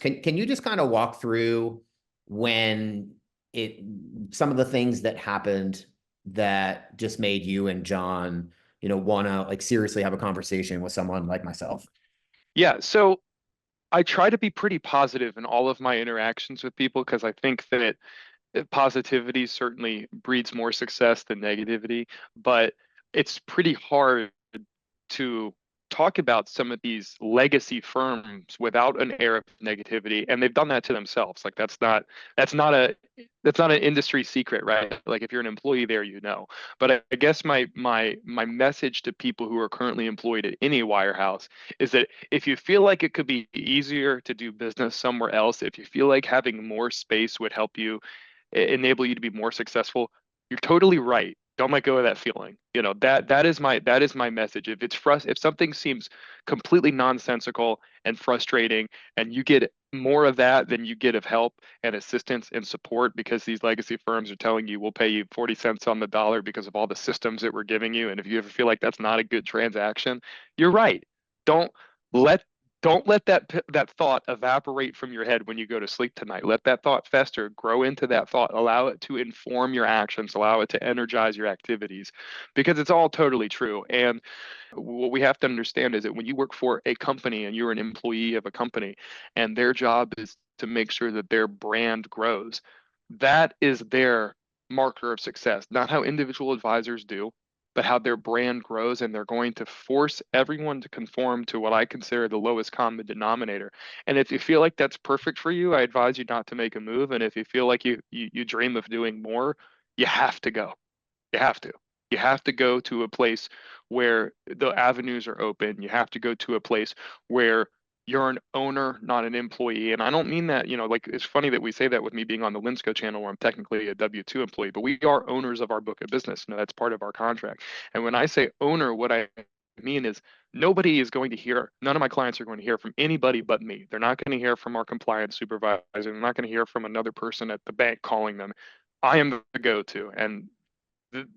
Can you just kind of walk through when it some of the things that happened that just made you and John, want to like seriously have a conversation with someone like myself? Yeah, so I try to be pretty positive in all of my interactions with people because I think that positivity certainly breeds more success than negativity, but it's pretty hard to talk about some of these legacy firms without an air of negativity, and they've done that to themselves. Like that's not a that's not an industry secret, right? Like if you're an employee there, you know. But I guess my message to people who are currently employed at any wirehouse is that if you feel like it could be easier to do business somewhere else, if you feel like having more space would help you enable you to be more successful, you're totally right. Don't let go of that feeling. That is my message. If something seems completely nonsensical and frustrating, and you get more of that than you get of help and assistance and support because these legacy firms are telling you we'll pay you 40 cents on the dollar because of all the systems that we're giving you, and if you ever feel like that's not a good transaction, you're right. Don't let don't let that thought evaporate from your head when you go to sleep tonight. Let that thought fester, grow into that thought, allow it to inform your actions, allow it to energize your activities, because it's all totally true. And what we have to understand is that when you work for a company and you're an employee of a company and their job is to make sure that their brand grows, that is their marker of success, not how individual advisors do, but how their brand grows. And they're going to force everyone to conform to what I consider the lowest common denominator. And if you feel like that's perfect for you, I advise you not to make a move. And if you feel like you dream of doing more, you have to go. You have to. You have to go to a place where the avenues are open. You have to go to a place where you're an owner, not an employee. And I don't mean that, like it's funny that we say that with me being on the Linsco channel where I'm technically a W-2 employee, but we are owners of our book of business. That's part of our contract. And when I say owner, what I mean is none of my clients are going to hear from anybody but me. They're not going to hear from our compliance supervisor. They're not going to hear from another person at the bank calling them. I am the go-to. And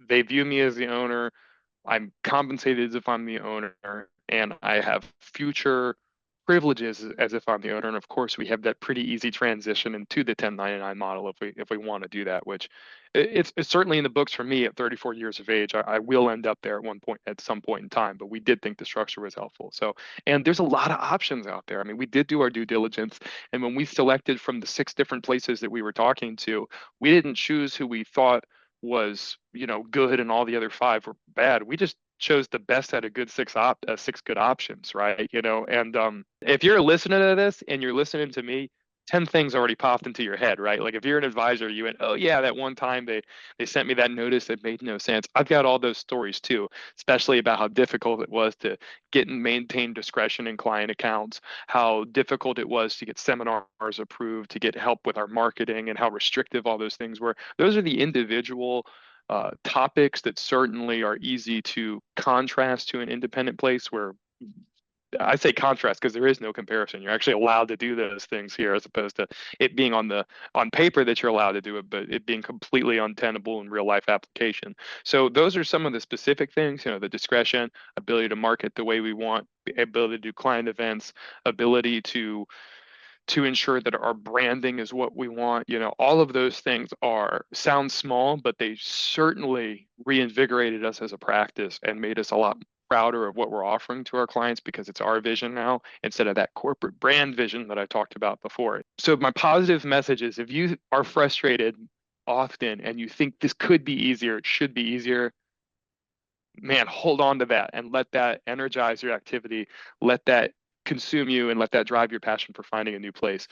they view me as the owner. I'm compensated as if I'm the owner, and I have future privileges as if I'm the owner. And of course, we have that pretty easy transition into the 1099 model if we want to do that, which it's certainly in the books for me at 34 years of age. I will end up there at some point in time, but we did think the structure was helpful. So, and there's a lot of options out there. I mean, we did do our due diligence, and when we selected from the 6 different places that we were talking to, we didn't choose who we thought was good and all the other 5 were bad. We just chose the best out of 6 good options, right? And if you're listening to this and you're listening to me, 10 things already popped into your head, right? Like if you're an advisor, you went, oh yeah, that one time they sent me that notice that made no sense. I've got all those stories too, especially about how difficult it was to get and maintain discretion in client accounts, how difficult it was to get seminars approved, to get help with our marketing, and how restrictive all those things were. Those are the individual topics that certainly are easy to contrast to an independent place where I say contrast because there is no comparison. You're actually allowed to do those things here as opposed to it being on paper that you're allowed to do it, but it being completely untenable in real life application. So those are some of the specific things, the discretion, ability to market the way we want, the ability to do client events, ability to ensure that our branding is what we want. All of those things are sound small, but they certainly reinvigorated us as a practice and made us a lot prouder of what we're offering to our clients because it's our vision now instead of that corporate brand vision that I talked about before. So my positive message is if you are frustrated often and you think this could be easier, it should be easier, man, hold on to that and let that energize your activity. Let that consume you and let that drive your passion for finding a new place.